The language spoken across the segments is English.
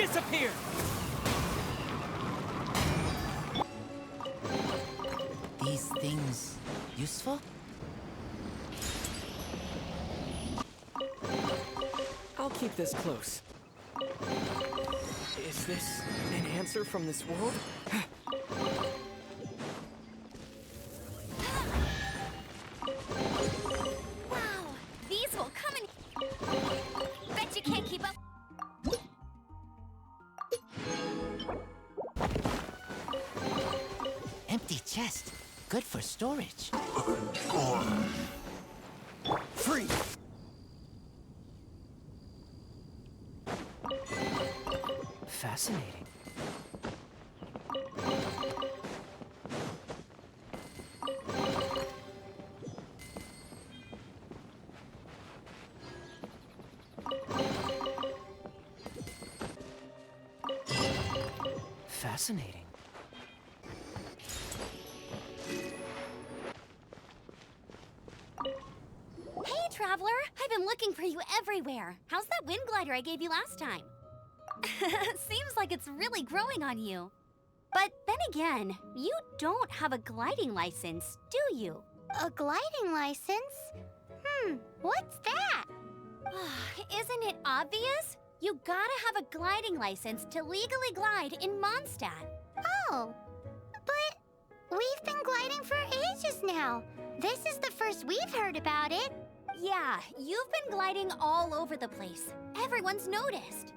disappear! These things useful? I'll keep this close. Is this an answer from this world? Wow, these will come in. Bet you can't keep up. Empty chest. Good for storage. Free! Fascinating. Fascinating. Hey, Traveler! I've been looking for you everywhere. How's that wind glider I gave you last time? Seems like it's really growing on you. But then again, you don't have a gliding license, do you? A gliding license? What's that? Isn't it obvious? You gotta have a gliding license to legally glide in Mondstadt. Oh, but we've been gliding for ages now. This is the first we've heard about it. Yeah, you've been gliding all over the place. Everyone's noticed.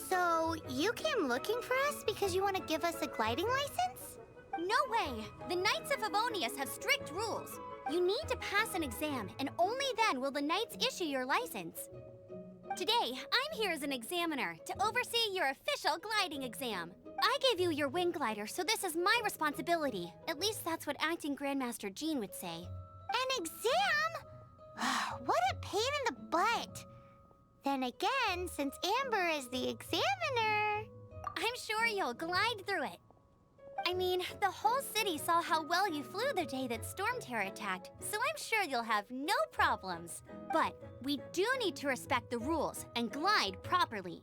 So, you came looking for us because you want to give us a gliding license? No way! The Knights of Favonius have strict rules. You need to pass an exam, and only then will the Knights issue your license. Today, I'm here as an examiner to oversee your official gliding exam. I gave you your wing glider, so this is my responsibility. At least that's what Acting Grandmaster Jean would say. An exam? What a pain in the butt. Then again, since Amber is the examiner... I'm sure you'll glide through it. I mean, the whole city saw how well you flew the day that Storm Terror attacked, so I'm sure you'll have no problems. But we do need to respect the rules and glide properly.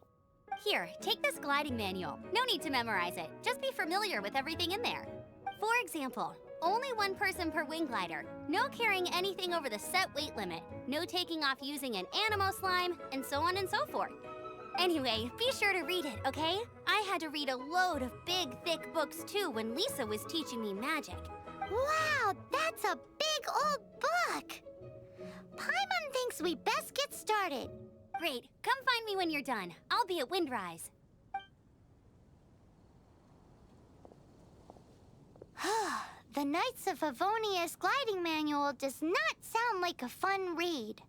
Here, take this gliding manual. No need to memorize it. Just be familiar with everything in there. For example, only one person per wing glider. No carrying anything over the set weight limit. No taking off using an animal slime, and so on and so forth. Anyway, be sure to read it, okay? I had to read a load of big, thick books too when Lisa was teaching me magic. Wow, that's a big old book! Paimon thinks we best get started. Great, come find me when you're done. I'll be at Windrise. The Knights of Favonius gliding manual does not sound like a fun read.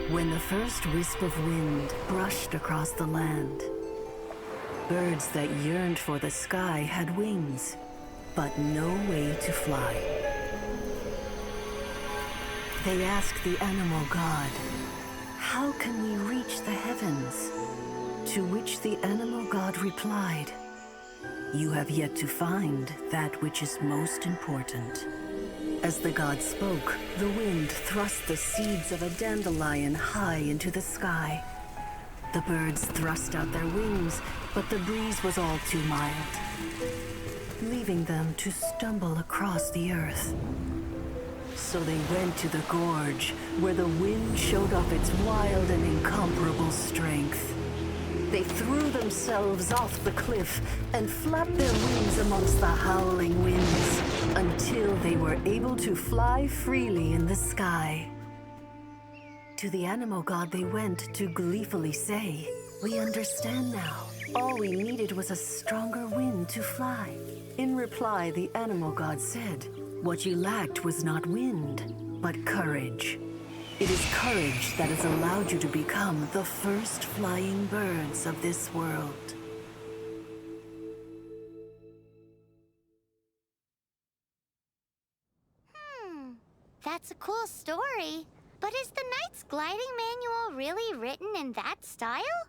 When the first wisp of wind brushed across the land, birds that yearned for the sky had wings, but no way to fly. They asked the animal god, "How can we reach the heavens?" To which the animal god replied, "You have yet to find that which is most important." As the god spoke, the wind thrust the seeds of a dandelion high into the sky. The birds thrust out their wings, but the breeze was all too mild, leaving them to stumble across the earth. So they went to the gorge, where the wind showed off its wild and incomparable strength. They threw themselves off the cliff and flapped their wings amongst the howling winds until they were able to fly freely in the sky. To the animal god they went to gleefully say, "We understand now. All we needed was a stronger wind to fly." In reply, the animal god said, "What you lacked was not wind, but courage. It is courage that has allowed you to become the first flying birds of this world." That's a cool story. But is the Knight's gliding manual really written in that style?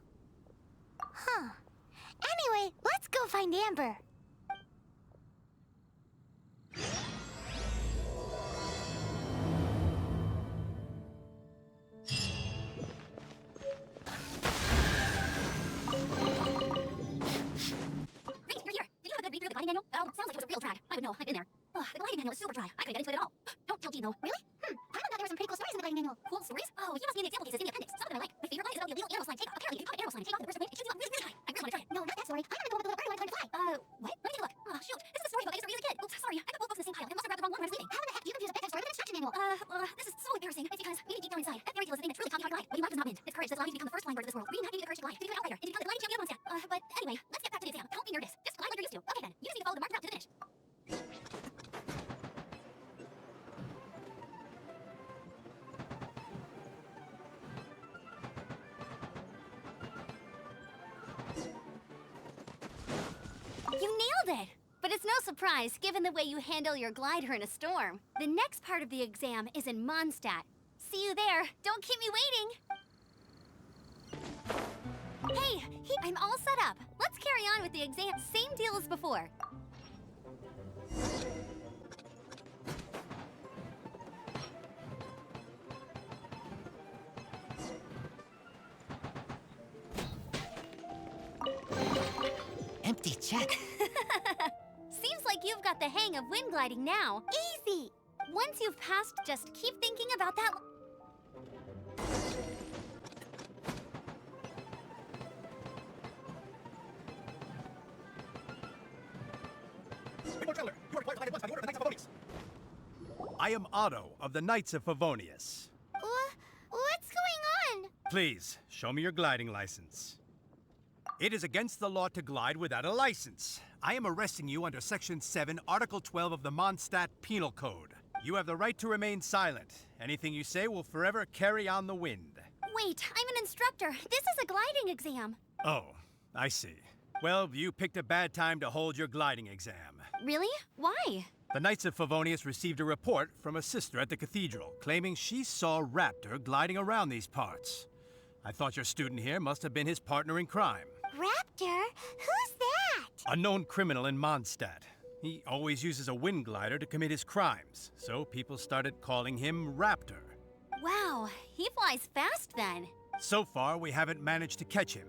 Anyway, let's go find Amber. manual? Oh, sounds like it was a real drag. I would know. I've been there. Ugh, the gliding manual is super dry. I couldn't get into it at all. Don't tell Jean, though. Really? I thought there were some pretty cool stories in the gliding manual. Cool stories? Oh, you must mean the example cases in the appendix. Some of them I like. My favorite one is about the illegal animal slime takeoff. Apparently, if you caught an animal slime takeoff the burst of wind, it shoots you up really, really high. I really want to try it. No, not that story. I remember the one with the little bird who wanted to learn to fly. What? Let me take a look. Oh, shoot. This is a story book I used to read as a kid. Oops, sorry. I put both books in the same pile. I must have grabbed the wrong one when I was leaving. How in the heck do you confuse a bedtime story with an instruction manual? This is so embarrassing. It's because reading deep down inside, that fairy tale is the thing that's really taught me how to glide. What you want does not win. It's courage that allows you to become the first flying bird of this world. Reading that gave you the courage to glide, to become an outrider, and to become the gliding champion of Mondstadt. But anyway, let's get back to the exam. Don't be nervous. Just glide like you're used to. Okay then. You just need to follow the marked route to the finish. You nailed it! But it's no surprise, given the way you handle your glider in a storm. The next part of the exam is in Mondstadt. See you there. Don't keep me waiting. Hey, I'm all set up. Let's carry on with the exam. Same deal as before. Empty chest. Seems like you've got the hang of wind gliding now. Easy. Once you've passed, just keep thinking about that. I am Otto of the Knights of Favonius. What's going on? Please, show me your gliding license. It is against the law to glide without a license. I am arresting you under Section 7, Article 12 of the Mondstadt Penal Code. You have the right to remain silent. Anything you say will forever carry on the wind. Wait, I'm an instructor. This is a gliding exam. Oh, I see. Well, you picked a bad time to hold your gliding exam. Really? Why? The Knights of Favonius received a report from a sister at the cathedral claiming she saw Raptor gliding around these parts. I thought your student here must have been his partner in crime. Raptor? Who's that? A known criminal in Mondstadt. He always uses a wind glider to commit his crimes, so people started calling him Raptor. Wow, he flies fast then. So far, we haven't managed to catch him.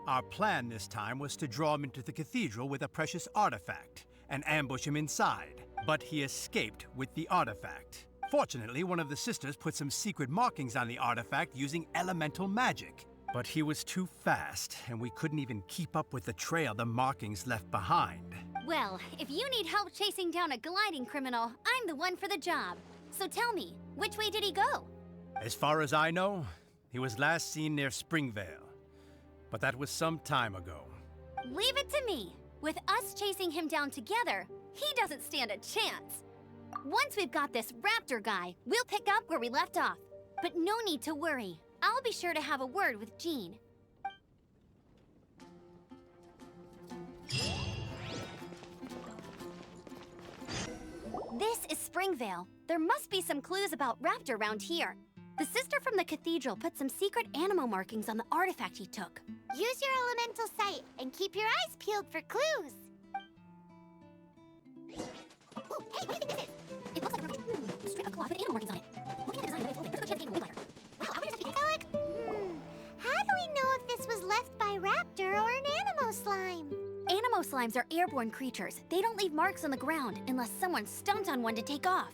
Our plan this time was to draw him into the cathedral with a precious artifact and ambush him inside, but he escaped with the artifact. Fortunately, one of the sisters put some secret markings on the artifact using elemental magic. But he was too fast, and we couldn't even keep up with the trail the markings left behind. Well, if you need help chasing down a gliding criminal, I'm the one for the job. So tell me, which way did he go? As far as I know, he was last seen near Springvale. But that was some time ago. Leave it to me. With us chasing him down together, he doesn't stand a chance. Once we've got this Raptor guy, we'll pick up where we left off. But no need to worry. I'll be sure to have a word with Jean. This is Springvale. There must be some clues about Raptor around here. The sister from the cathedral put some secret animal markings on the artifact he took. Use your elemental sight and keep your eyes peeled for clues. Ooh, hey, what do you think this is? It looks like a strip of cloth with animal markings on it. Looking at the design of the way there's no chance of being a wind glider. Wow, I wonder if it's Alec, how do we know if this was left by Raptor or an Animo slime? Animo slimes are airborne creatures. They don't leave marks on the ground unless someone stomped on one to take off.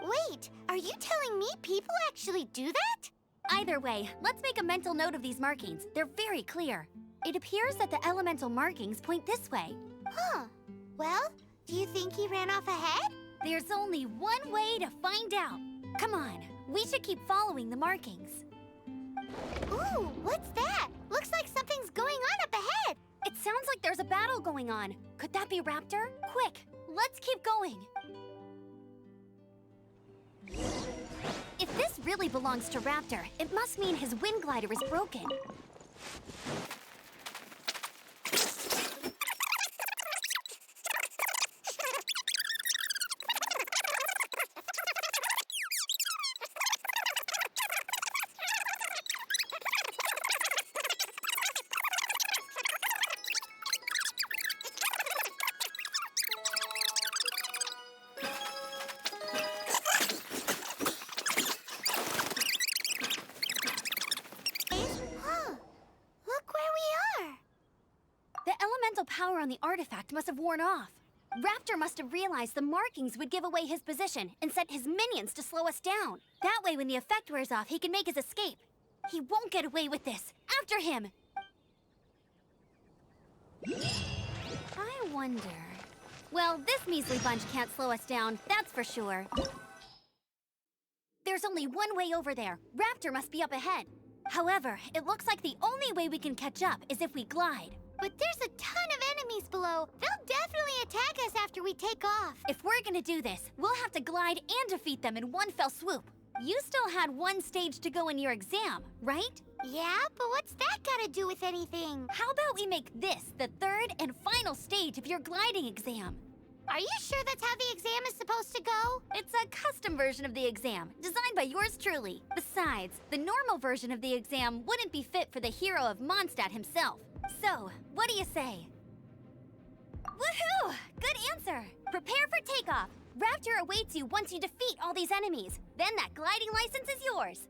Wait, are you telling me people actually do that? Either way, let's make a mental note of these markings. They're very clear. It appears that the elemental markings point this way. Huh. Well, do you think he ran off ahead? There's only one way to find out. Come on, we should keep following the markings. Ooh, what's that? Looks like something's going on up ahead. It sounds like there's a battle going on. Could that be Raptor? Quick, let's keep going. If this really belongs to Raptor, it must mean his wind glider is broken. Look where we are. The elemental power on the artifact must have worn off. Raptor must have realized the markings would give away his position and sent his minions to slow us down. That way, when the effect wears off, he can make his escape. He won't get away with this. After him! I wonder... Well, this measly bunch can't slow us down, that's for sure. There's only one way over there. Raptor must be up ahead. However, it looks like the only way we can catch up is if we glide. But there's a ton of enemies below. They'll definitely attack us after we take off. If we're gonna do this, we'll have to glide and defeat them in one fell swoop. You still had one stage to go in your exam, right? Yeah, but what's that gotta do with anything? How about we make this the third and final stage of your gliding exam? Are you sure that's how the exam is supposed to go? It's a custom version of the exam, designed by yours truly. Besides, the normal version of the exam wouldn't be fit for the hero of Mondstadt himself. So, what do you say? Woohoo! Good answer! Prepare for takeoff. Raptor awaits you once you defeat all these enemies. Then that gliding license is yours.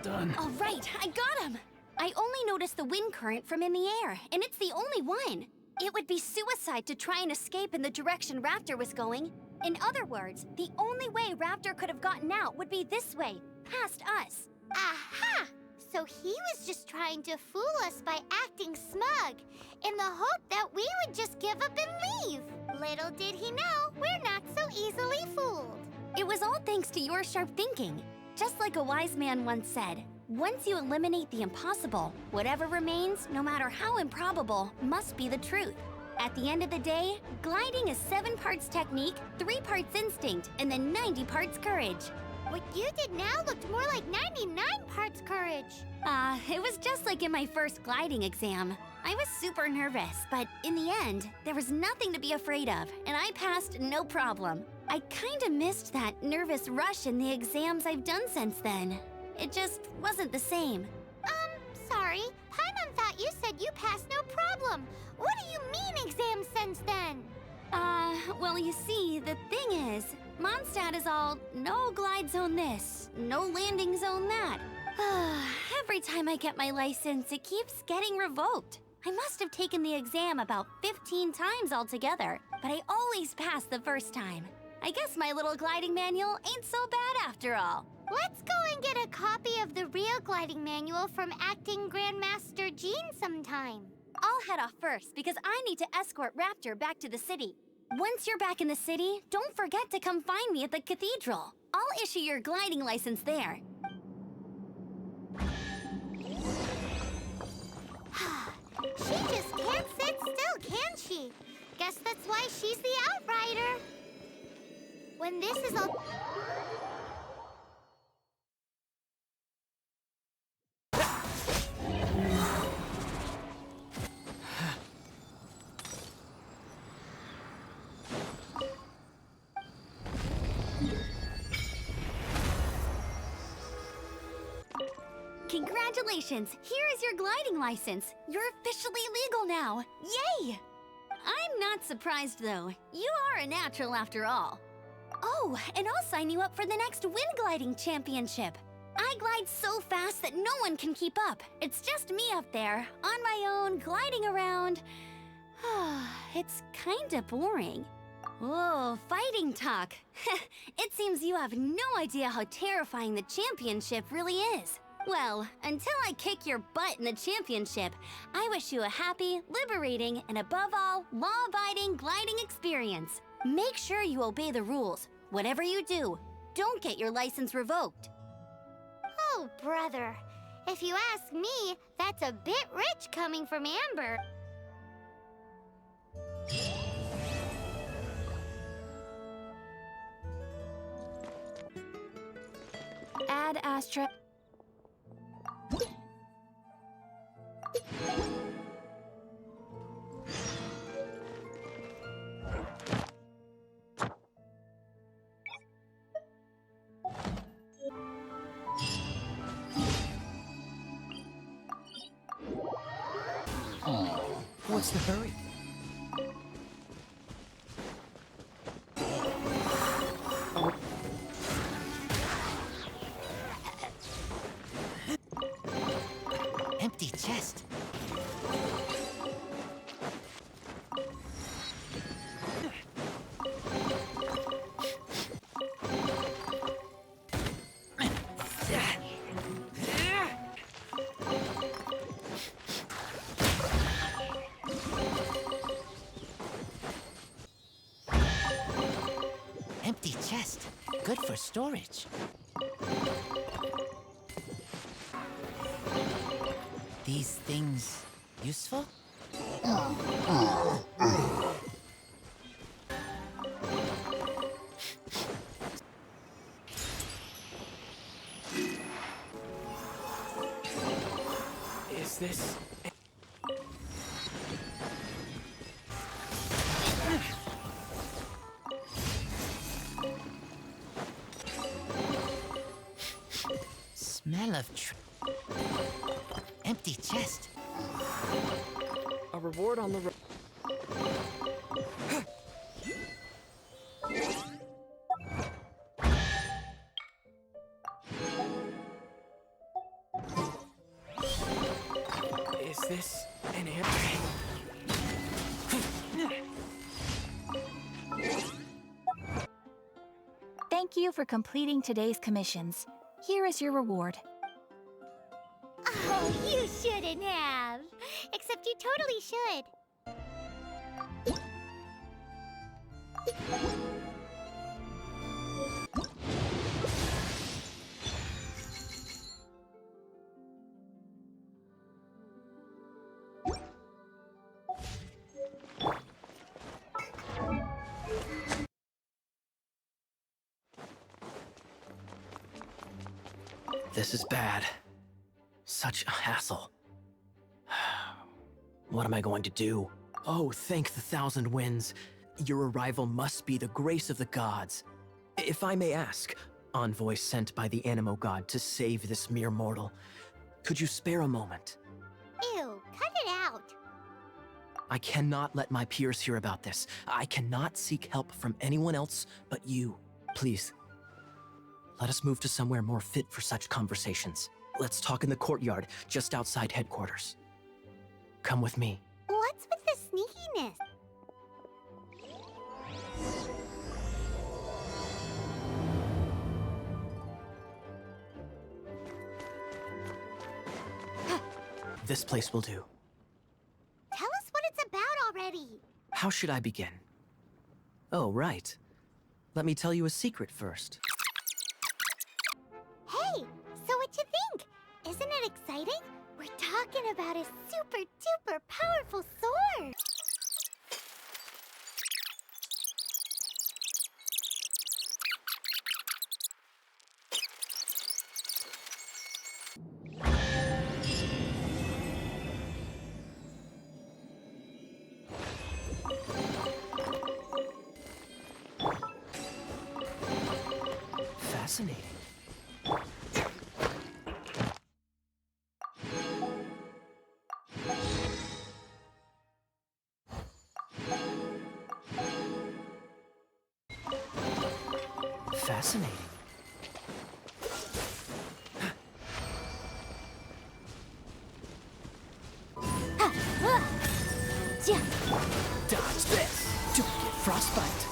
Done. All right, I got him! I only noticed the wind current from in the air, and it's the only one. It would be suicide to try and escape in the direction Raptor was going. In other words, the only way Raptor could have gotten out would be this way, past us. Aha! So he was just trying to fool us by acting smug, in the hope that we would just give up and leave. Little did he know, we're not so easily fooled. It was all thanks to your sharp thinking. Just like a wise man once said, once you eliminate the impossible, whatever remains, no matter how improbable, must be the truth. At the end of the day, gliding is 7 parts technique, 3 parts instinct, and then 90 parts courage. What you did now looked more like 99 parts courage. It was just like in my first gliding exam. I was super nervous, but in the end, there was nothing to be afraid of, and I passed no problem. I kinda missed that nervous rush in the exams I've done since then. It just wasn't the same. Sorry. Paimon thought you said you passed no problem. What do you mean exams since then? Well, you see, the thing is, Mondstadt is all no glide zone this, no landing zone that. Every time I get my license, it keeps getting revoked. I must have taken the exam about 15 times altogether, but I always pass the first time. I guess my little gliding manual ain't so bad after all. Let's go and get a copy of the real gliding manual from Acting Grandmaster Jean sometime. I'll head off first because I need to escort Raptor back to the city. Once you're back in the city, don't forget to come find me at the cathedral. I'll issue your gliding license there. She just can't sit still, can she? Guess that's why she's the outrider. When this is all... Congratulations! Here is your gliding license. You're officially legal now. Yay! I'm not surprised, though. You are a natural after all. Oh, and I'll sign you up for the next wind gliding championship. I glide so fast that no one can keep up. It's just me up there, on my own, gliding around. It's kinda boring. Whoa, fighting talk. It seems you have no idea how terrifying the championship really is. Well, until I kick your butt in the championship, I wish you a happy, liberating, and above all, law-abiding gliding experience. Make sure you obey the rules. Whatever you do, don't get your license revoked. Oh, brother. If you ask me, that's a bit rich coming from Amber. Ad Astra. What's the hurry? Empty chest. Empty chest. Good for storage. These things useful? Is this... Smell of empty chest. a reward on the road? Is this an answer? Thank you for completing today's commissions. Here is your reward. Oh, you shouldn't have. Except you totally should. This is bad. Such a hassle. What am I going to do? Oh, thank the thousand winds. Your arrival must be the grace of the gods. If I may ask, envoy sent by the Animo God to save this mere mortal, could you spare a moment? Ew, cut it out. I cannot let my peers hear about this. I cannot seek help from anyone else but you. Please, let us move to somewhere more fit for such conversations. Let's talk in the courtyard, just outside headquarters. Come with me. What's with the sneakiness? This place will do. Tell us what it's about already. How should I begin? Oh, right. Let me tell you a secret first. Hey, so what you think? Isn't it exciting? We're talking about a super duper powerful sword. Fascinating. Fascinating. Dodge this! Don't get frostbite!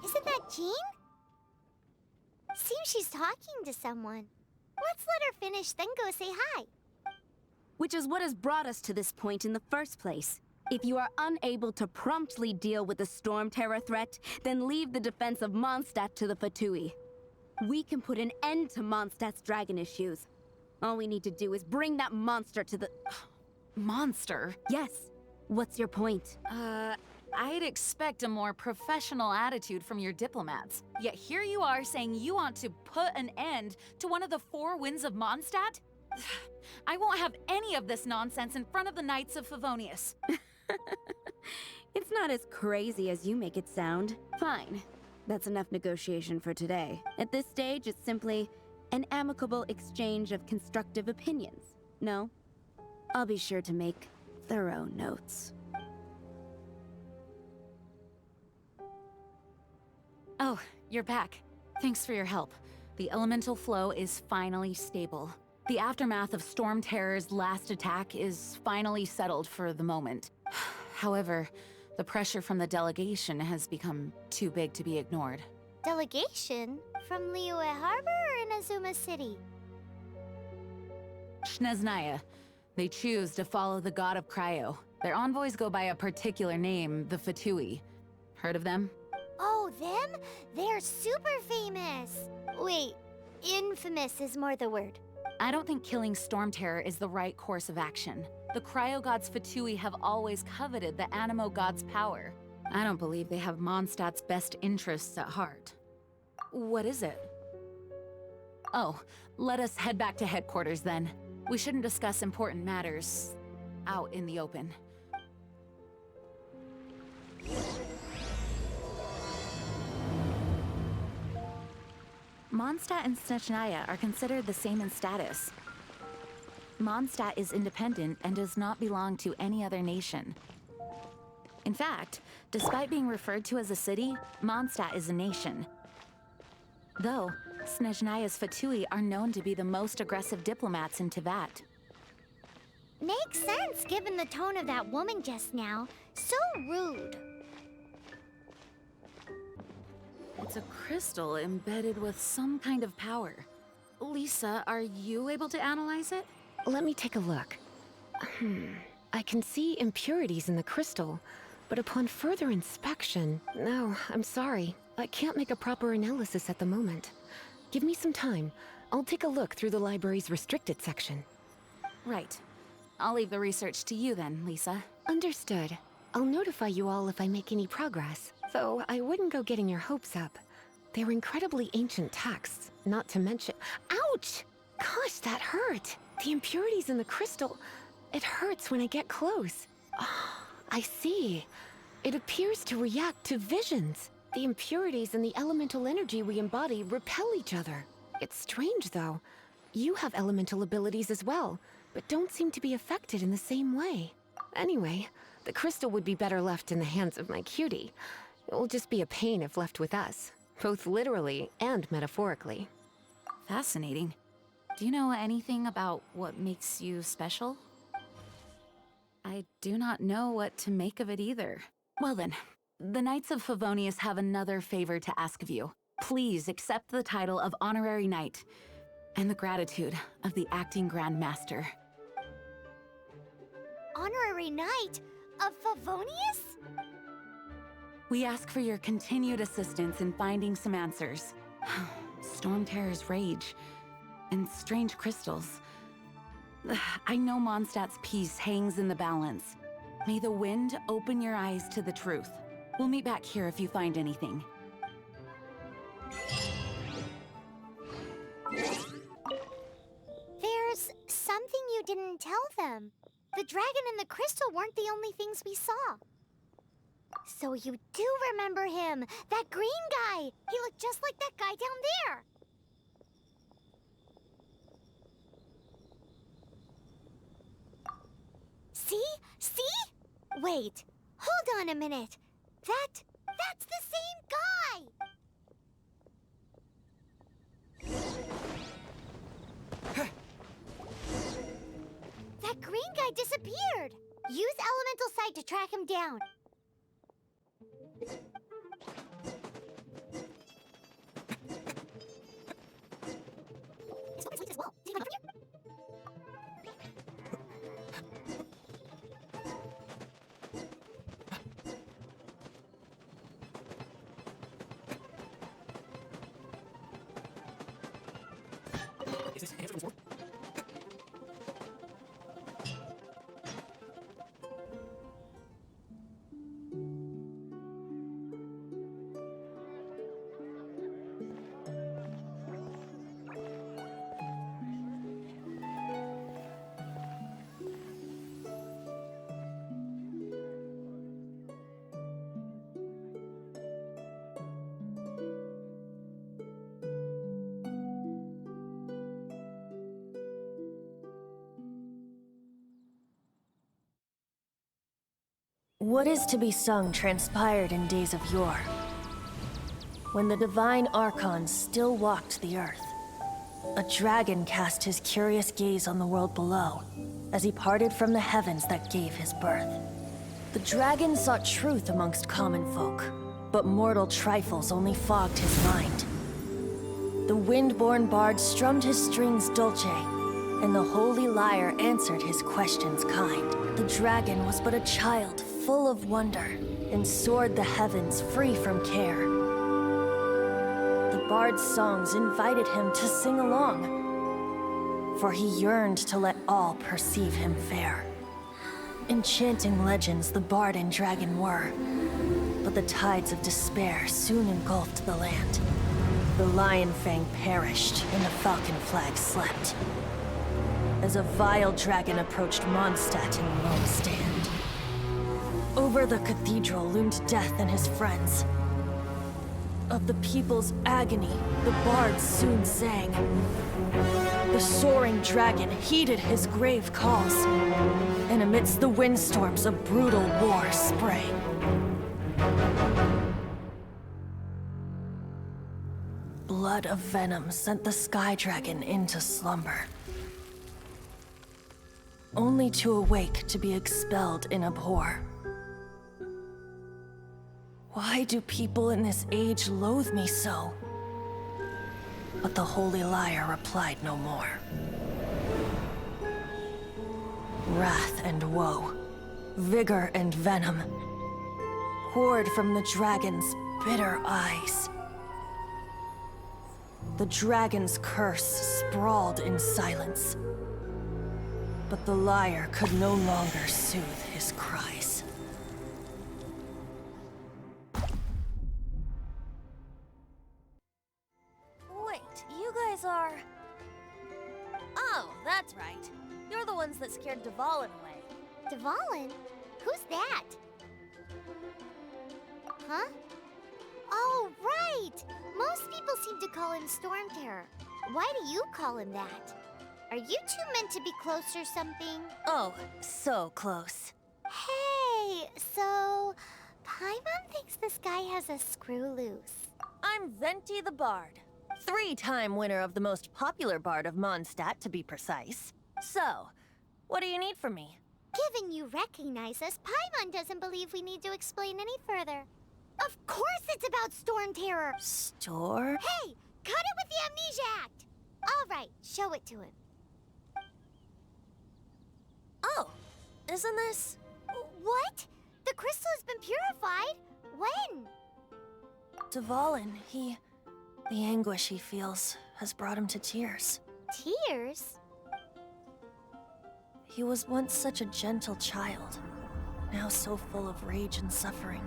Isn't that Jean? Seems she's talking to someone. Let's let her finish, then go say hi. Which is what has brought us to this point in the first place. If you are unable to promptly deal with the Storm Terror threat, then leave the defense of Mondstadt to the Fatui. We can put an end to Mondstadt's dragon issues. All we need to do is bring that monster to the... Monster? Yes. What's your point? I'd expect a more professional attitude from your diplomats. Yet here you are saying you want to put an end to one of the four winds of Mondstadt? I won't have any of this nonsense in front of the Knights of Favonius. It's not as crazy as you make it sound. Fine. That's enough negotiation for today. At this stage, it's simply an amicable exchange of constructive opinions. No? I'll be sure to make thorough notes. Oh, you're back. Thanks for your help. The elemental flow is finally stable. The aftermath of Storm Terror's last attack is finally settled for the moment. However, the pressure from the delegation has become too big to be ignored. Delegation? From Liyue Harbor or Inazuma City? Snezhnaya. They choose to follow the god of Cryo. Their envoys go by a particular name, the Fatui. Heard of them? Oh, them? They're super famous! Wait, infamous is more the word. I don't think killing Storm Terror is the right course of action. The Cryo God's Fatui have always coveted the Animo God's power. I don't believe they have Mondstadt's best interests at heart. What is it? Oh, let us head back to headquarters then. We shouldn't discuss important matters out in the open. Mondstadt and Snezhnaya are considered the same in status. Mondstadt is independent and does not belong to any other nation. In fact, despite being referred to as a city, Mondstadt is a nation. Though, Snezhnaya's Fatui are known to be the most aggressive diplomats in Teyvat. Makes sense given the tone of that woman just now. So rude. It's a crystal embedded with some kind of power. Lisa, are you able to analyze it? Let me take a look. I can see impurities in the crystal, but upon further inspection... No, I'm sorry. I can't make a proper analysis at the moment. Give me some time. I'll take a look through the library's restricted section. Right. I'll leave the research to you then, Lisa. Understood. I'll notify you all if I make any progress. Though I wouldn't go getting your hopes up. They're incredibly ancient texts, not to mention... Ouch! Gosh, that hurt! The impurities in the crystal... It hurts when I get close. Ah, I see. It appears to react to visions. The impurities and the elemental energy we embody repel each other. It's strange, though. You have elemental abilities as well, but don't seem to be affected in the same way. Anyway, the crystal would be better left in the hands of my cutie. It will just be a pain if left with us, both literally and metaphorically. Fascinating. Do you know anything about what makes you special? I do not know what to make of it either. Well then, the Knights of Favonius have another favor to ask of you. Please accept the title of Honorary Knight and the gratitude of the Acting Grand Master. Honorary Knight of Favonius? We ask for your continued assistance in finding some answers. Storm Terror's rage and strange crystals. I know Mondstadt's peace hangs in the balance. May the wind open your eyes to the truth. We'll meet back here if you find anything. There's something you didn't tell them. The dragon and the crystal weren't the only things we saw. So you do remember him, that green guy. He looked just like that guy down there. See? See? Wait, hold on a minute. That's the same guy! That green guy disappeared! Use Elemental Sight to track him down. Is this an answer? What is to be sung transpired in days of yore, when the divine archons still walked the earth. A dragon cast his curious gaze on the world below, as he parted from the heavens that gave his birth. The dragon sought truth amongst common folk, but mortal trifles only fogged his mind. The wind-born bard strummed his strings dulce, and the holy lyre answered his questions kind. The dragon was but a child, full of wonder, and soared the heavens free from care. The bard's songs invited him to sing along, for he yearned to let all perceive him fair. Enchanting legends the bard and dragon were, but the tides of despair soon engulfed the land. The lion fang perished, and the falcon flag slept, as a vile dragon approached Mondstadt in lone stand. Over the cathedral loomed death and his friends. Of the people's agony, the bards soon sang. The soaring dragon heeded his grave calls, and amidst the windstorms a brutal war sprang. Blood of venom sent the sky dragon into slumber, only to awake to be expelled in abhor. Why do people in this age loathe me so? But the holy lyre replied no more. Wrath and woe, vigor and venom, poured from the dragon's bitter eyes. The dragon's curse sprawled in silence, but the lyre could no longer soothe his cries. Wait, you guys are... Oh, that's right. You're the ones that scared Dvalin away. Dvalin? Who's that? Huh? Oh, right! Most people seem to call him Storm Terror. Why do you call him that? Are you two meant to be close or something? Oh, so close. Hey, so... Paimon thinks this guy has a screw loose. I'm Venti the Bard. 3-time winner of the most popular bard of Mondstadt, to be precise. So, what do you need from me? Given you recognize us, Paimon doesn't believe we need to explain any further. Of course it's about Storm Terror! Store? Hey! Cut it with the Amnesia Act! Alright, show it to him. Oh, isn't this... What? The crystal has been purified? When? Dvalin, the anguish he feels has brought him to tears. Tears? He was once such a gentle child, now so full of rage and suffering.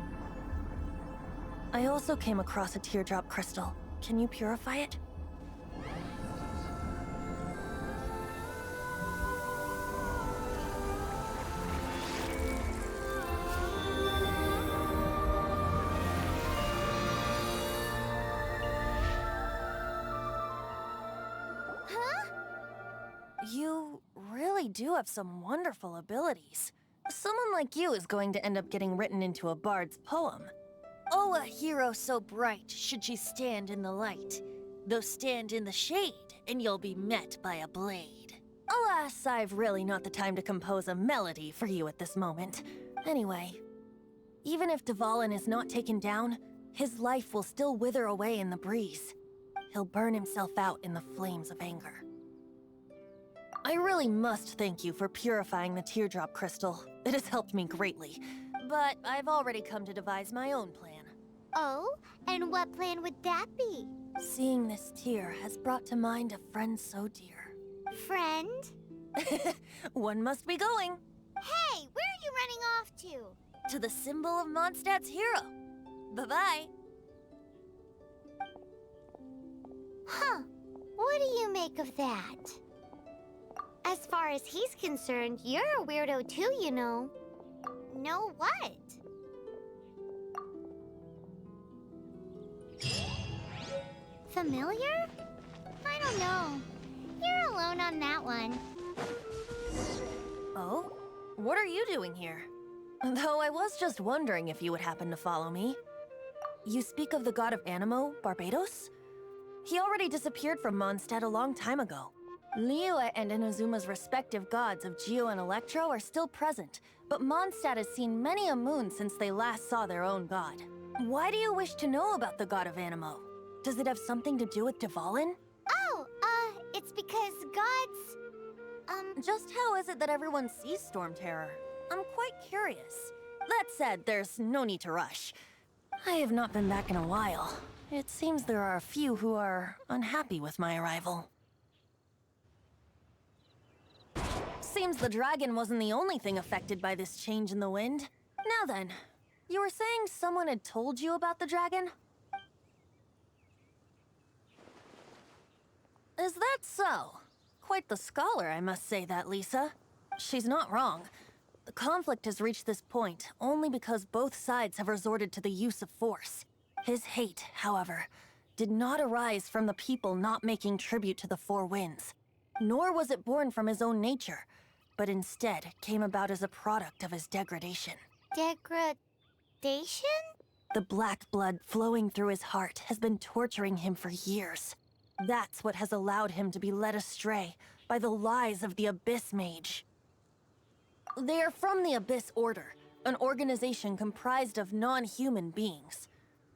I also came across a teardrop crystal. Can you purify it? You really do have some wonderful abilities. Someone like you is going to end up getting written into a bard's poem. Oh, a hero so bright should she stand in the light. Though stand in the shade, and you'll be met by a blade. Alas, I've really not the time to compose a melody for you at this moment. Anyway, even if Dvalin is not taken down, his life will still wither away in the breeze. He'll burn himself out in the flames of anger. I really must thank you for purifying the teardrop crystal. It has helped me greatly. But I've already come to devise my own plan. Oh? And what plan would that be? Seeing this tear has brought to mind a friend so dear. Friend? One must be going. Hey, where are you running off to? To the symbol of Mondstadt's hero. Bye-bye. Huh. What do you make of that? As far as he's concerned, you're a weirdo too, you know. Know what? Familiar? I don't know. You're alone on that one. Oh? What are you doing here? Though I was just wondering if you would happen to follow me. You speak of the god of Animo, Barbados? He already disappeared from Mondstadt a long time ago. Liyue and Inazuma's respective gods of Geo and Electro are still present, but Mondstadt has seen many a moon since they last saw their own god. Why do you wish to know about the god of Animo? Does it have something to do with Dvalin? Oh, it's because gods... Just how is it that everyone sees Storm Terror? I'm quite curious. That said, there's no need to rush. I have not been back in a while. It seems there are a few who are unhappy with my arrival. Seems the dragon wasn't the only thing affected by this change in the wind. Now then, you were saying someone had told you about the dragon? Is that so? Quite the scholar, I must say that, Lisa. She's not wrong. The conflict has reached this point only because both sides have resorted to the use of force. His hate, however, did not arise from the people not making tribute to the Four Winds, nor was it born from his own nature, but instead came about as a product of his degradation. Degradation? The black blood flowing through his heart has been torturing him for years. That's what has allowed him to be led astray by the lies of the Abyss Mage. They are from the Abyss Order, an organization comprised of non-human beings.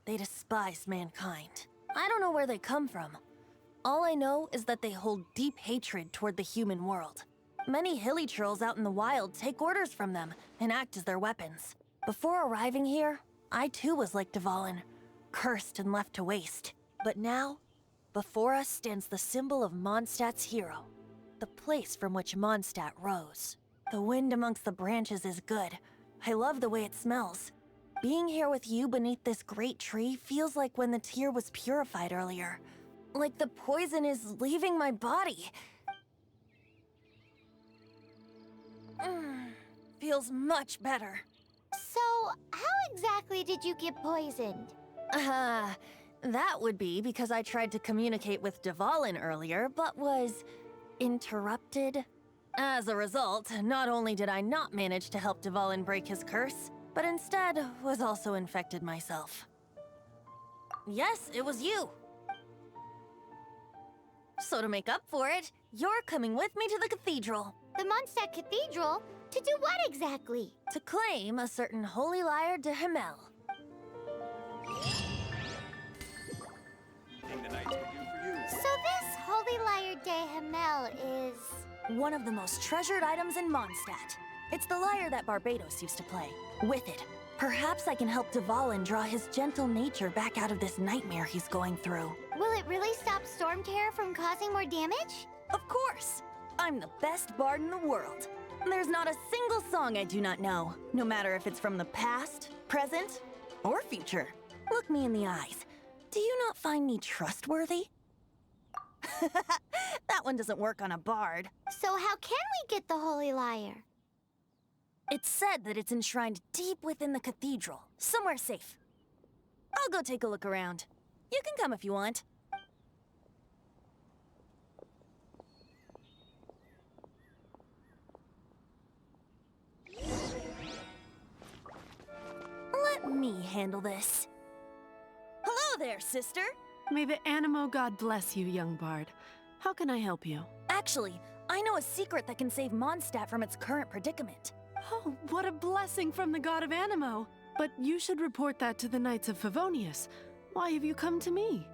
They despise mankind. I don't know where they come from. All I know is that they hold deep hatred toward the human world. Many hilly trolls out in the wild take orders from them and act as their weapons. Before arriving here, I too was like Dvalin, cursed and left to waste. But now, before us stands the symbol of Mondstadt's hero, the place from which Mondstadt rose. The wind amongst the branches is good. I love the way it smells. Being here with you beneath this great tree feels like when the tear was purified earlier. Like the poison is leaving my body. Feels much better. So, how exactly did you get poisoned? That would be because I tried to communicate with Dvalin earlier, but was interrupted. As a result, not only did I not manage to help Dvalin break his curse, but instead was also infected myself. Yes, it was you. So to make up for it, you're coming with me to the cathedral. The Mondstadt Cathedral? To do what exactly? To claim a certain holy lyre de Himmel. So this holy lyre de Himmel is... one of the most treasured items in Mondstadt. It's the lyre that Barbados used to play. With it, perhaps I can help Dvalin draw his gentle nature back out of this nightmare he's going through. Will it really stop Storm Terror from causing more damage? Of course! I'm the best bard in the world. There's not a single song I do not know, no matter if it's from the past, present, or future. Look me in the eyes. Do you not find me trustworthy? That one doesn't work on a bard. So how can we get the holy lyre? It's said that it's enshrined deep within the cathedral, somewhere safe. I'll go take a look around. You can come if you want. Let me handle this. Hello there, sister. May the Animo God bless you, young bard. How can I help you? Actually, I know a secret that can save Mondstadt from its current predicament. Oh, what a blessing from the god of Animo! But you should report that to the Knights of Favonius. Why have you come to me?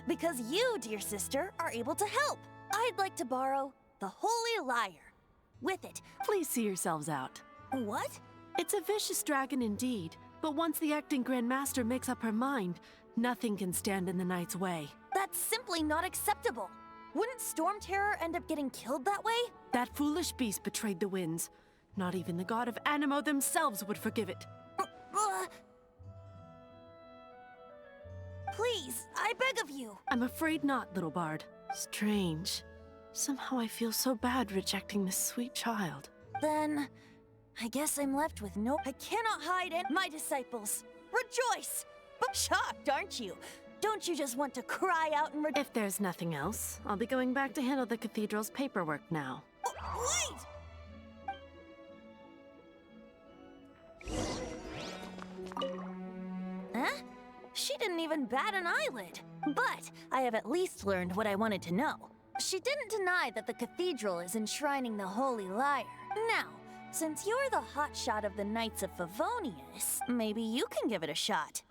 Because you, dear sister, are able to help. I'd like to borrow the holy lyre. With it... Please see yourselves out. What? It's a vicious dragon indeed, but once the acting Grand Master makes up her mind, nothing can stand in the Knight's way. That's simply not acceptable. Wouldn't Storm Terror end up getting killed that way? That foolish beast betrayed the winds. Not even the god of Animo themselves would forgive it. Please, I beg of you. I'm afraid not, little bard. Strange. Somehow I feel so bad rejecting this sweet child. Then, I guess I'm left with no... I cannot hide it. My disciples, rejoice! But shocked, aren't you? Don't you just want to cry out and If there's nothing else, I'll be going back to handle the cathedral's paperwork now. Wait! Huh? She didn't even bat an eyelid. But I have at least learned what I wanted to know. She didn't deny that the cathedral is enshrining the Holy Lyre. Now, since you're the hotshot of the Knights of Favonius, maybe you can give it a shot.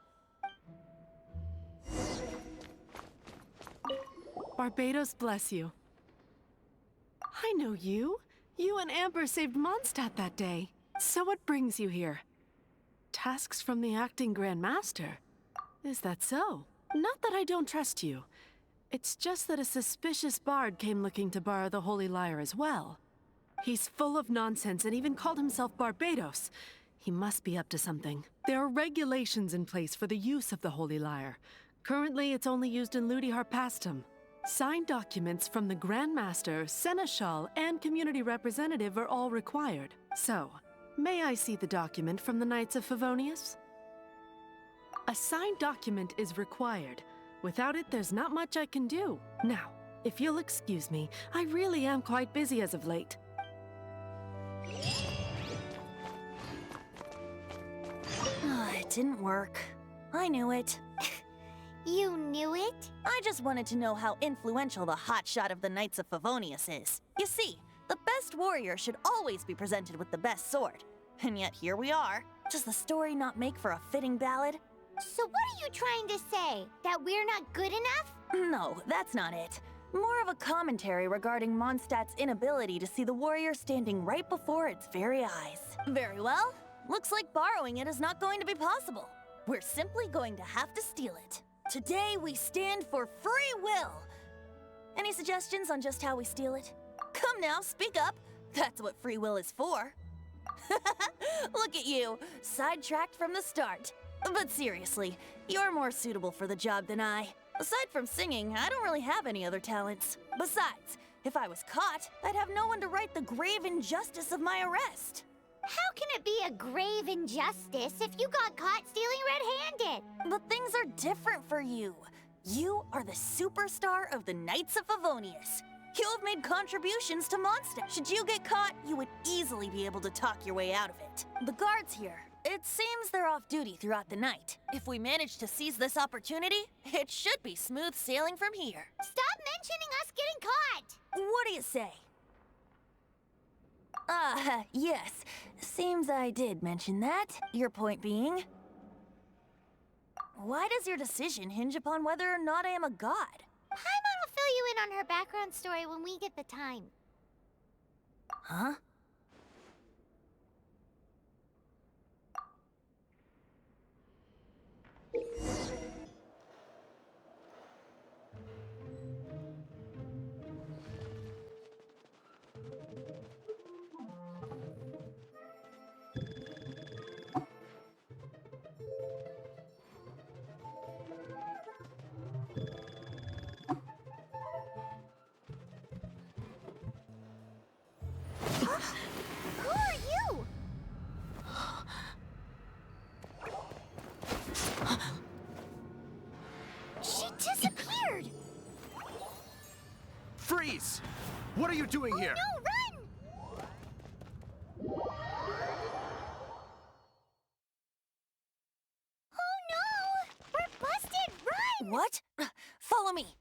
Barbados bless you. I know you. You and Amber saved Mondstadt that day. So what brings you here? Tasks from the acting Grand Master. Is that so? Not that I don't trust you. It's just that a suspicious bard came looking to borrow the Holy Lyre as well. He's full of nonsense and even called himself Barbados. He must be up to something. There are regulations in place for the use of the Holy Lyre. Currently, it's only used in Ludi Harpastum. Signed documents from the Grand Master, Seneschal, and Community Representative are all required. So, may I see the document from the Knights of Favonius? A signed document is required. Without it, there's not much I can do. Now, if you'll excuse me, I really am quite busy as of late. It didn't work. I knew it. You knew it? I just wanted to know how influential the hotshot of the Knights of Favonius is. You see, the best warrior should always be presented with the best sword. And yet here we are. Does the story not make for a fitting ballad? So what are you trying to say? That we're not good enough? No, that's not it. More of a commentary regarding Mondstadt's inability to see the warrior standing right before its very eyes. Very well. Looks like borrowing it is not going to be possible. We're simply going to have to steal it. Today we stand for free will. Any suggestions on just how we steal it? Come now, speak up. That's what free will is for. Look at you, sidetracked from the start. But seriously, you're more suitable for the job than I. Aside from singing, I don't really have any other talents. Besides, if I was caught, I'd have no one to right the grave injustice of my arrest. How can it be a grave injustice if you got caught stealing red-handed? But things are different for you. You are the superstar of the Knights of Favonius. You have made contributions to Mondstadt. Should you get caught, you would easily be able to talk your way out of it. The guards here, it seems they're off duty throughout the night. If we manage to seize this opportunity, it should be smooth sailing from here. Stop mentioning us getting caught! What do you say? Yes. Seems I did mention that. Your point being? Why does your decision hinge upon whether or not I am a god? Paimon will fill you in on her background story when we get the time. Huh? Who are you? She disappeared! Freeze! What are you doing here? No, run! Oh no! We're busted! Run! What? Follow me.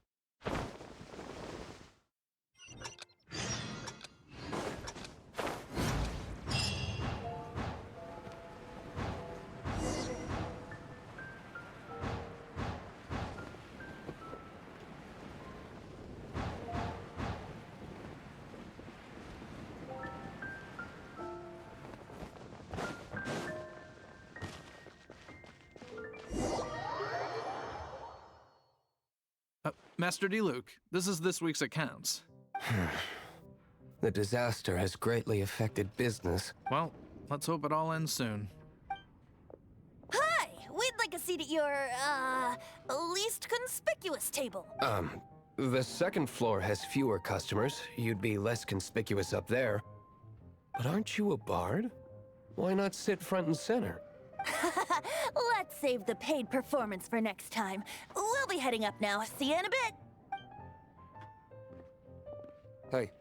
Master Diluc, this is this week's accounts. The disaster has greatly affected business. Well, let's hope it all ends soon. Hi! We'd like a seat at your, least conspicuous table. The second floor has fewer customers. You'd be less conspicuous up there. But aren't you a bard? Why not sit front and center? Let's save the paid performance for next time. We'll be heading up now. See you in a bit. Hey,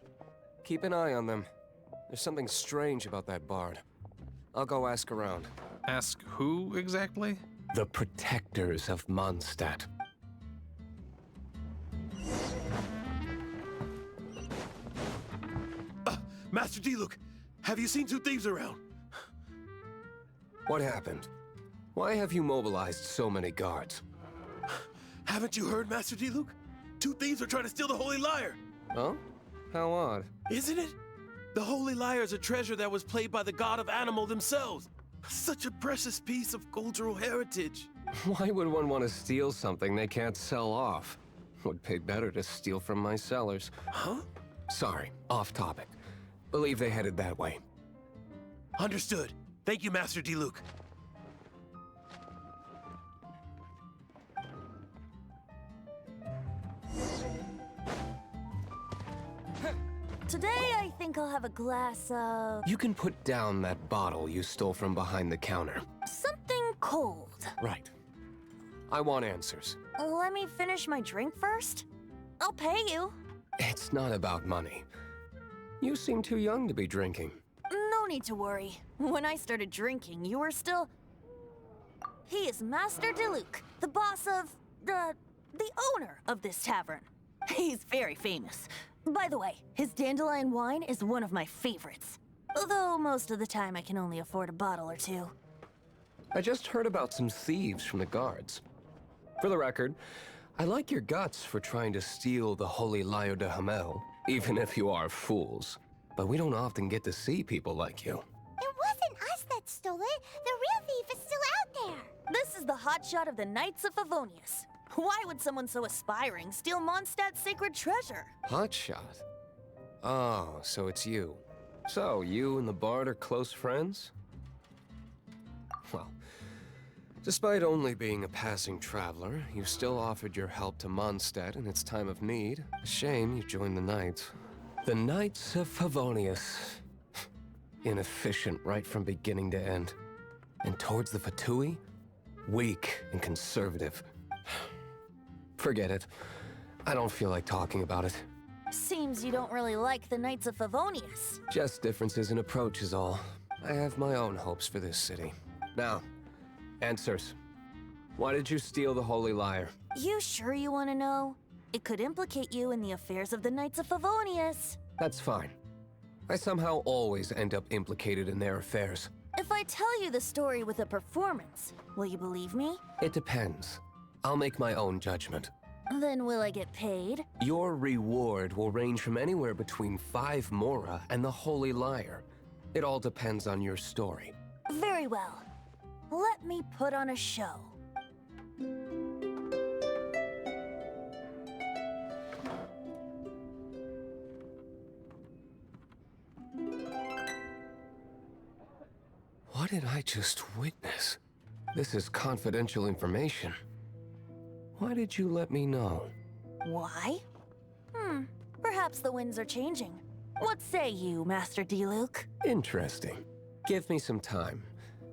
keep an eye on them. There's something strange about that bard. I'll go ask around. Ask who exactly? The protectors of Mondstadt. Master Diluc, have you seen two thieves around? What happened? Why have you mobilized so many guards? Haven't you heard, Master Diluc? Two thieves are trying to steal the Holy Lyre. Oh? How odd. Isn't it? The Holy Lyre is a treasure that was played by the god of animal themselves. Such a precious piece of cultural heritage. Why would one want to steal something they can't sell off? Would pay better to steal from my sellers. Huh? Sorry, off topic. Believe they headed that way. Understood. Thank you, Master Diluc. Today, I think I'll have a glass of... You can put down that bottle you stole from behind the counter. something cold. Right. I want answers. Let me finish my drink first. I'll pay you. It's not about money. You seem too young to be drinking. No need to worry. When I started drinking, you were still... He is Master Diluc, the boss of... the owner of this tavern. He's very famous. By the way, his dandelion wine is one of my favorites. Although most of the time I can only afford a bottle or two. I just heard about some thieves from the guards. For the record, I like your guts for trying to steal the Holy Lyre de Hamel, even if you are fools. But we don't often get to see people like you. It wasn't us that stole it. The real thief is still out there. This is the hotshot of the Knights of Favonius. Why would someone so aspiring steal Mondstadt's sacred treasure? Hotshot? Oh, so it's you. So, you and the bard are close friends? Well, despite only being a passing traveler, you still offered your help to Mondstadt in its time of need. A shame you joined the Knights. The Knights of Favonius. Inefficient right from beginning to end. And towards the Fatui, weak and conservative. Forget it. I don't feel like talking about it. Seems you don't really like the Knights of Favonius. Just differences in approach is all. I have my own hopes for this city. Now, answers. Why did you steal the Holy Lyre? You sure you want to know? It could implicate you in the affairs of the Knights of Favonius. That's fine. I somehow always end up implicated in their affairs. If I tell you the story with a performance, will you believe me? It depends. I'll make my own judgment. Then will I get paid? Your reward will range from anywhere between 5 mora and the Holy Lyre. It all depends on your story. Very well. Let me put on a show. What did I just witness? This is confidential information. Why did you let me know? Why? Perhaps the winds are changing. What say you, Master Diluc? Interesting. Give me some time.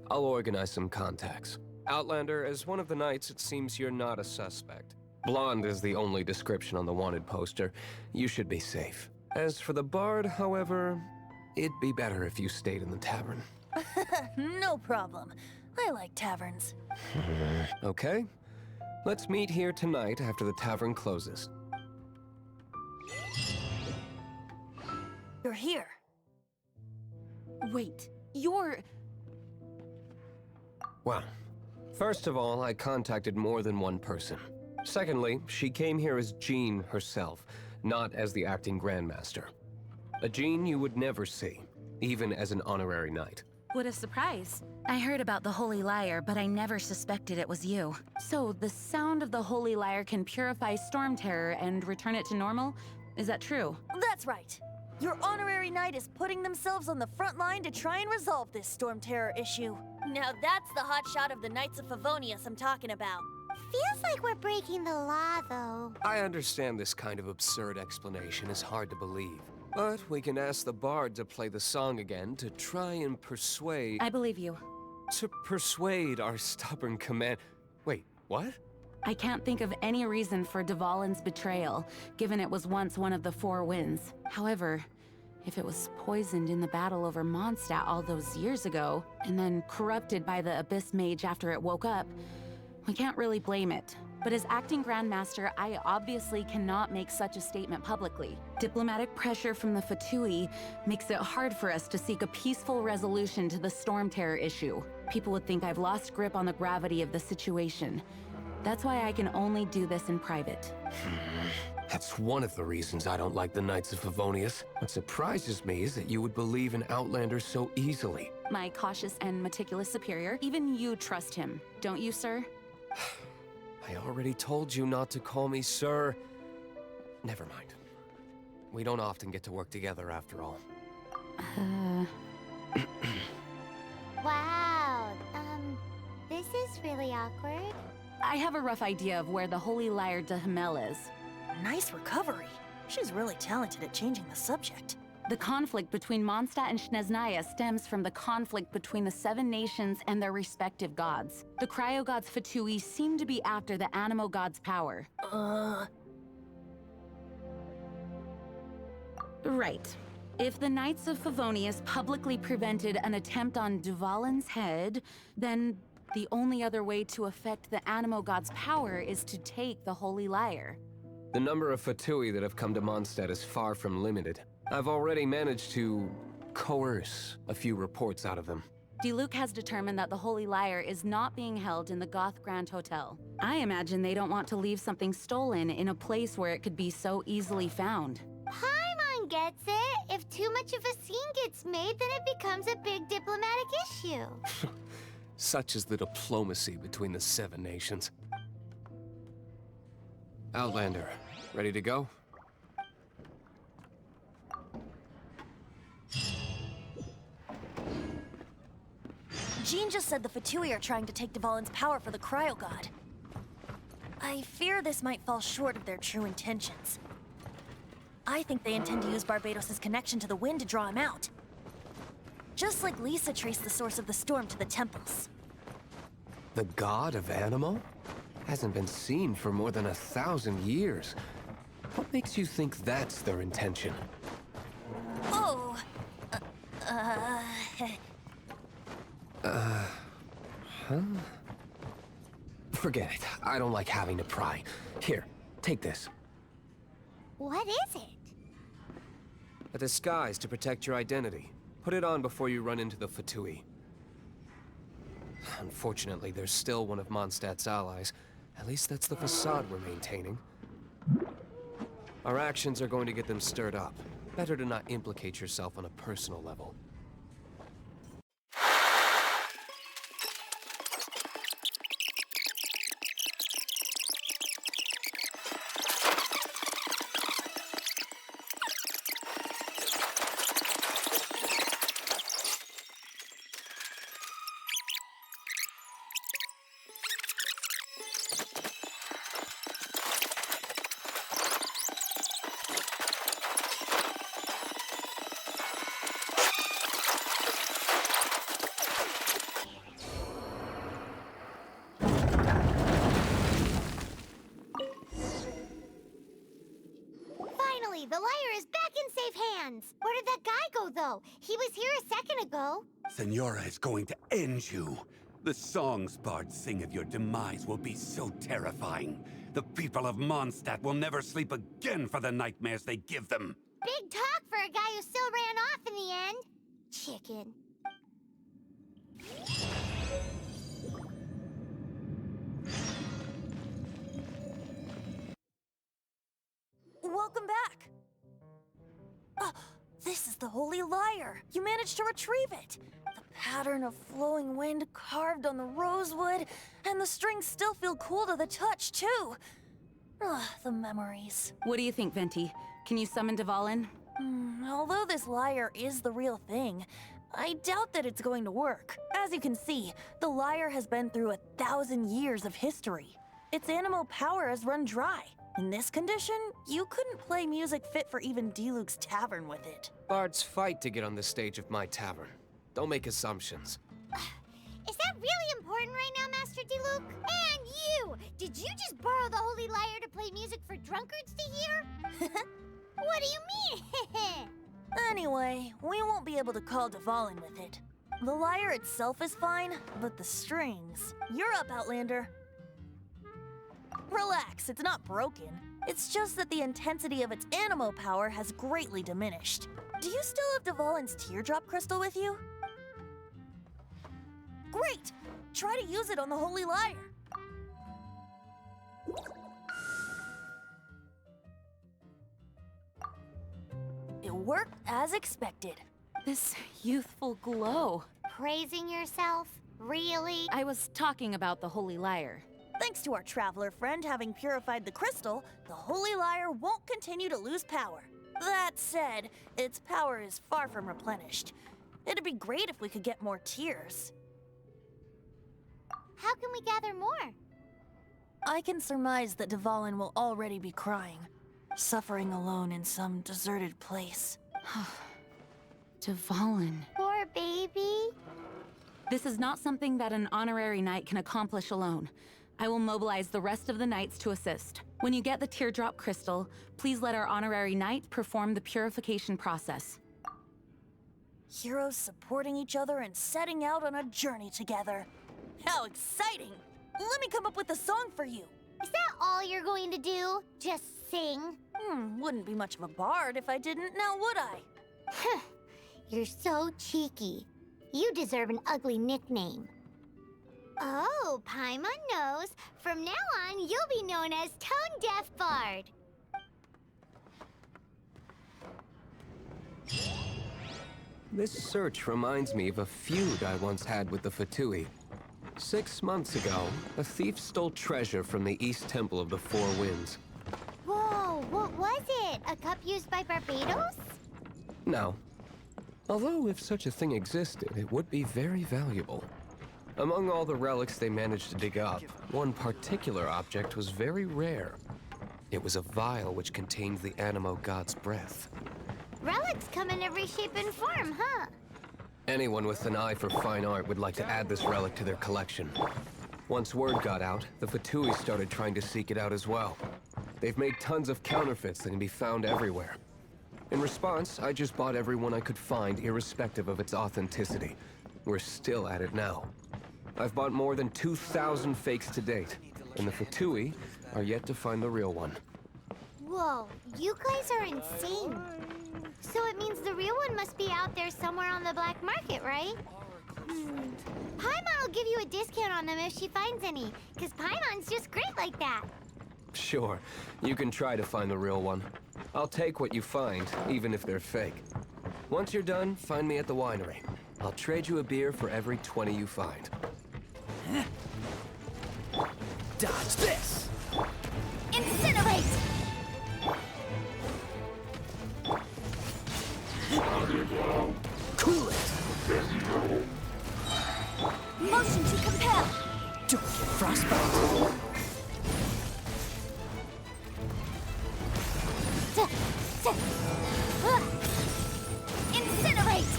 I'll organize some contacts. Outlander, as one of the Knights, it seems you're not a suspect. Blonde is the only description on the wanted poster. You should be safe. As for the bard, however, it'd be better if you stayed in the tavern. No problem. I like taverns. Okay. Let's meet here tonight after the tavern closes. You're here. Wait, you're... Well, first of all, I contacted more than one person. Secondly, she came here as Jean herself, not as the acting Grandmaster. A Jean you would never see, even as an honorary knight. What a surprise. I heard about the Holy Lyre, but I never suspected it was you. So, the sound of the Holy Lyre can purify Storm Terror and return it to normal? Is that true? That's right. Your honorary knight is putting themselves on the front line to try and resolve this Storm Terror issue. Now that's the hotshot of the Knights of Favonius I'm talking about. Feels like we're breaking the law, though. I understand this kind of absurd explanation is hard to believe. But we can ask the bard to play the song again to try and persuade... I believe you. To persuade our stubborn command... Wait, what? I can't think of any reason for Dvalin's betrayal, given it was once one of the Four Winds. However, if it was poisoned in the battle over Mondstadt all those years ago, and then corrupted by the Abyss Mage after it woke up, we can't really blame it. But as acting Grandmaster, I obviously cannot make such a statement publicly. Diplomatic pressure from the Fatui makes it hard for us to seek a peaceful resolution to the Storm Terror issue. People would think I've lost grip on the gravity of the situation. That's why I can only do this in private. That's one of the reasons I don't like the Knights of Favonius. What surprises me is that you would believe in Outlanders so easily. My cautious and meticulous superior, even you trust him, don't you, sir? I already told you not to call me sir. Never mind. We don't often get to work together after all. Wow, this is really awkward. I have a rough idea of where the Holy Lyre de Himmel is. Nice recovery. She's really talented at changing the subject. The conflict between Mondstadt and Snezhnaya stems from the conflict between the Seven Nations and their respective gods. The cryo-gods Fatui seem to be after the Animo god's power. Right. If the Knights of Favonius publicly prevented an attempt on Dvalin's head, then the only other way to affect the Animo god's power is to take the Holy Lyre. The number of Fatui that have come to Mondstadt is far from limited. I've already managed to coerce a few reports out of them. Diluc has determined that the Holy Lyre is not being held in the Goth Grand Hotel. I imagine they don't want to leave something stolen in a place where it could be so easily found. Paimon gets it. If too much of a scene gets made, then it becomes a big diplomatic issue. Such is the diplomacy between the Seven Nations. Outlander, ready to go? Jean just said the Fatui are trying to take Dvalin's power for the Cryo God. I fear this might fall short of their true intentions. I think they intend to use Barbados' connection to the wind to draw him out. Just like Lisa traced the source of the storm to the temples. The god of Animo? Hasn't been seen for more than 1,000 years. What makes you think that's their intention? Oh! Huh? Forget it. I don't like having to pry. Here, take this. What is it? A disguise to protect your identity. Put it on before you run into the Fatui. Unfortunately, there's still one of Mondstadt's allies. At least that's the facade we're maintaining. Our actions are going to get them stirred up. Better to not implicate yourself on a personal level. The lyre is back in safe hands. Where did that guy go, though? He was here a second ago. Senora is going to end you. The songs bards sing of your demise will be so terrifying. The people of Mondstadt will never sleep again for the nightmares they give them. Big talk for a guy who still ran off in the end. Chicken. Welcome back! This is the Holy Lyre! You managed to retrieve it! The pattern of flowing wind carved on the rosewood, and the strings still feel cool to the touch, too. Ugh, the memories. What do you think, Venti? Can you summon Dvalin? Although this lyre is the real thing, I doubt that it's going to work. As you can see, the lyre has been through 1,000 years of history. Its animal power has run dry. In this condition, you couldn't play music fit for even Diluc's tavern with it. Bards fight to get on the stage of my tavern. Don't make assumptions. Is that really important right now, Master Diluc? And you! Did you just borrow the Holy Lyre to play music for drunkards to hear? What do you mean? Anyway, we won't be able to call Dvalin with it. The lyre itself is fine, but the strings... You're up, Outlander. Relax, it's not broken. It's just that the intensity of its animo power has greatly diminished. Do you still have Dvalin's teardrop crystal with you? Great! Try to use it on the Holy Lyre. It worked as expected. This youthful glow. Praising yourself? Really? I was talking about the Holy Lyre. Thanks to our traveler friend having purified the crystal, the Holy Lyre won't continue to lose power. That said, its power is far from replenished. It'd be great if we could get more tears. How can we gather more? I can surmise that Dvalin will already be crying, suffering alone in some deserted place. Dvalin. Poor baby. This is not something that an honorary knight can accomplish alone. I will mobilize the rest of the knights to assist. When you get the teardrop crystal, please let our honorary knight perform the purification process. Heroes supporting each other and setting out on a journey together. How exciting! Let me come up with a song for you. Is that all you're going to do? Just sing? Wouldn't be much of a bard if I didn't, now would I? You're so cheeky. You deserve an ugly nickname. Oh, Paimon knows. From now on, you'll be known as Tone Deaf Bard. This search reminds me of a feud I once had with the Fatui. 6 months ago, a thief stole treasure from the East Temple of the Four Winds. Whoa, what was it? A cup used by Barbados? No. Although if such a thing existed, it would be very valuable. Among all the relics they managed to dig up, one particular object was very rare. It was a vial which contained the Animo God's breath. Relics come in every shape and form, huh? Anyone with an eye for fine art would like to add this relic to their collection. Once word got out, the Fatui started trying to seek it out as well. They've made tons of counterfeits that can be found everywhere. In response, I just bought every one I could find, irrespective of its authenticity. We're still at it now. I've bought more than 2,000 fakes to date, and the Fatui are yet to find the real one. Whoa, you guys are insane. So it means the real one must be out there somewhere on the black market, right? Paimon will give you a discount on them if she finds any, because Paimon's just great like that. Sure, you can try to find the real one. I'll take what you find, even if they're fake. Once you're done, find me at the winery. I'll trade you a beer for every 20 you find. Dodge this! Incinerate! Cool it! Motion to compel! Don't get frostbite! Incinerate!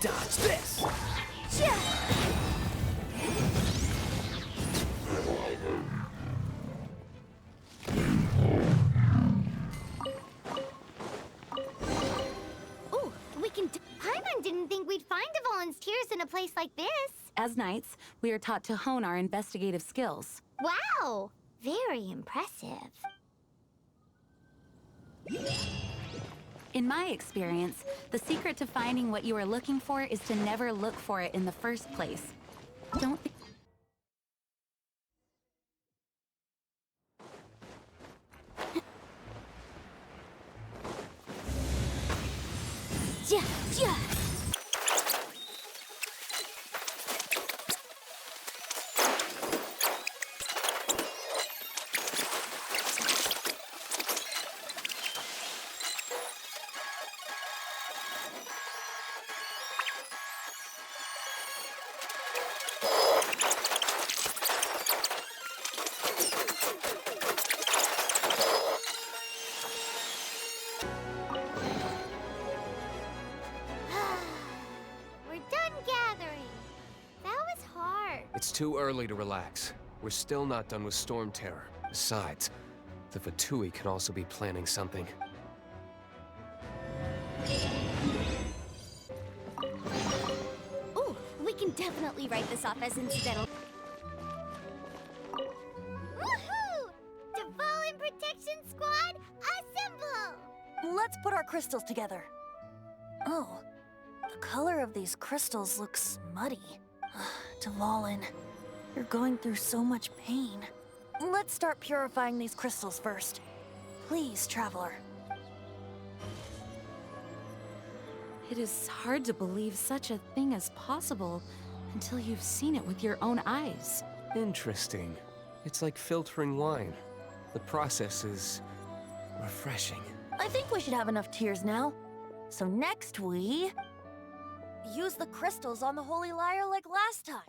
Dodge this! Ooh, we can Paimon didn't think we'd find Dvalin's tears in a place like this. As knights, we are taught to hone our investigative skills. Wow, very impressive. In my experience, the secret to finding what you are looking for is to never look for it in the first place. Don't think It's too early to relax. We're still not done with Storm Terror. Besides, the Fatui can also be planning something. Ooh, we can definitely write this off as incidental. Woohoo! Dvalin Protection Squad, assemble! Let's put our crystals together. Oh, the color of these crystals looks muddy. Dvalin, you're going through so much pain. Let's start purifying these crystals first. Please, Traveler. It is hard to believe such a thing is possible until you've seen it with your own eyes. Interesting. It's like filtering wine. The process is refreshing. I think we should have enough tears now. So next we use the crystals on the Holy Lyre like last time.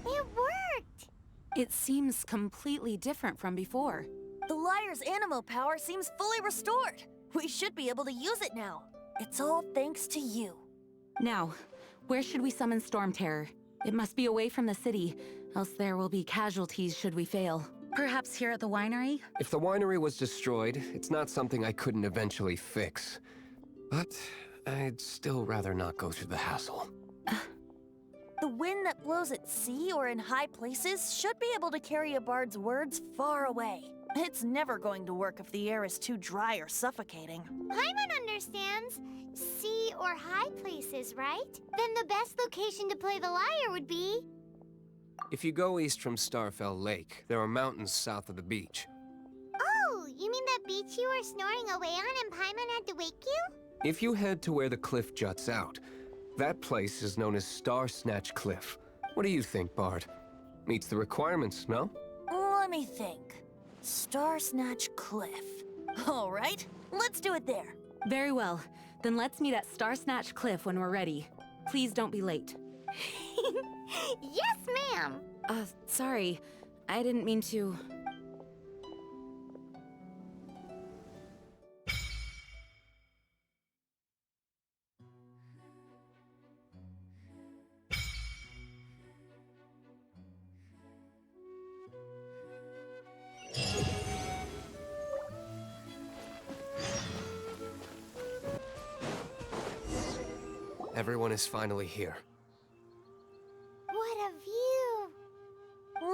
It worked! It seems completely different from before. The Lyre's animo power seems fully restored. We should be able to use it now. It's all thanks to you. Now, where should we summon Storm Terror? It must be away from the city, else there will be casualties should we fail. Perhaps here at the winery? If the winery was destroyed, it's not something I couldn't eventually fix. But I'd still rather not go through the hassle. The wind that blows at sea or in high places should be able to carry a bard's words far away. It's never going to work if the air is too dry or suffocating. Paimon understands. Sea or high places, right? Then the best location to play the lyre would be... If you go east from Starfell Lake, there are mountains south of the beach. Oh, you mean that beach you were snoring away on and Paimon had to wake you? If you head to where the cliff juts out, that place is known as Star Snatch Cliff. What do you think, Bard? Meets the requirements, no? Let me think. Star Snatch Cliff. All right, let's do it there. Very well. Then let's meet at Star Snatch Cliff when we're ready. Please don't be late. Yes, ma'am! Sorry. I didn't mean to... Everyone is finally here. What a view!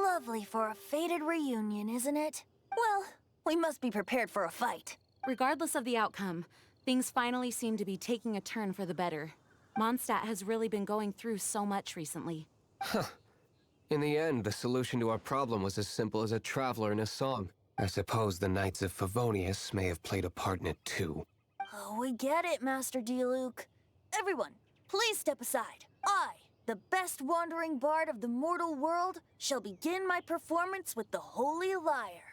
Lovely for a fated reunion, isn't it? Well, we must be prepared for a fight. Regardless of the outcome, things finally seem to be taking a turn for the better. Mondstadt has really been going through so much recently. Huh. In the end, the solution to our problem was as simple as a traveler in a song. I suppose the Knights of Favonius may have played a part in it too. Oh, we get it, Master D-Luke. Everyone, please step aside. I, the best wandering bard of the mortal world, shall begin my performance with the Holy Lyre.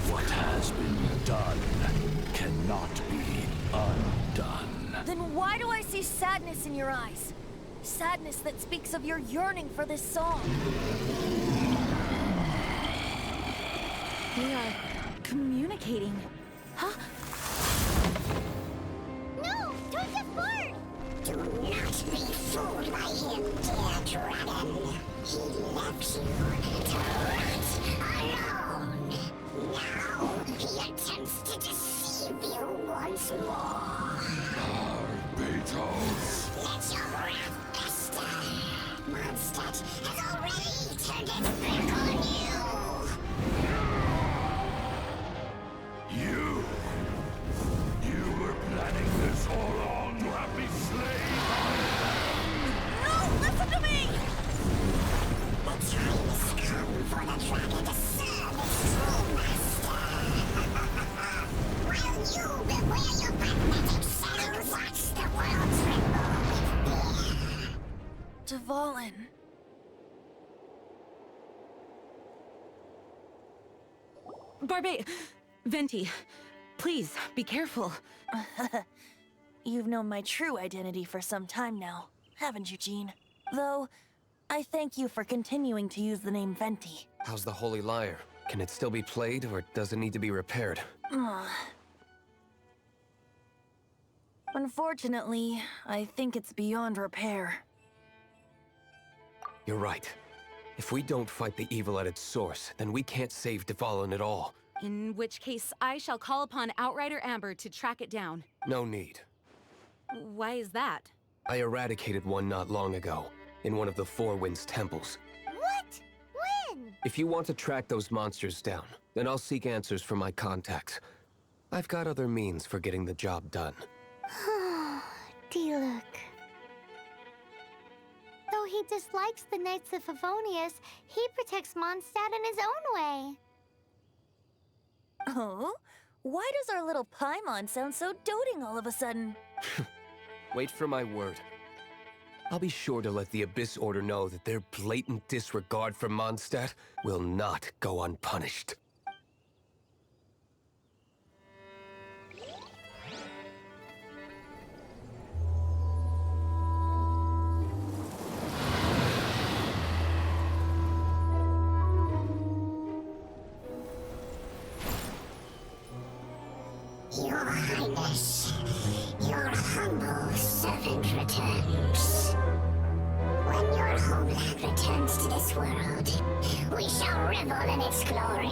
What has been done cannot be undone. Then why do I see sadness in your eyes? Sadness that speaks of your yearning for this song. They are communicating. Huh? No! Don't get bored! Do not be fooled by him, dear dragon. He left you to rot alone. Now he attempts to deceive you once more. Beetles. Let your wrath fester. Mondstadt has already turned its back on you. You were planning this all along to have me slain. No, listen to me! The time has come for the dragon to serve its true master. While you beware your magnetic shadows, watch the world tremble with fear. fallen. Venti, please, be careful. You've known my true identity for some time now, haven't you, Jean? Though, I thank you for continuing to use the name Venti. How's the Holy Lyre? Can it still be played, or does it need to be repaired? Unfortunately, I think it's beyond repair. You're right. If we don't fight the evil at its source, then we can't save Dvalin at all. In which case, I shall call upon Outrider Amber to track it down. No need. Why is that? I eradicated one not long ago, in one of the Four Winds temples. What? When? If you want to track those monsters down, then I'll seek answers from my contacts. I've got other means for getting the job done. Diluc. Though he dislikes the Knights of Favonius, he protects Mondstadt in his own way. Oh? Why does our little Paimon sound so doting all of a sudden? Wait for my word. I'll be sure to let the Abyss Order know that their blatant disregard for Mondstadt will not go unpunished. Your Highness, your humble servant returns. When your homeland returns to this world, we shall revel in its glory.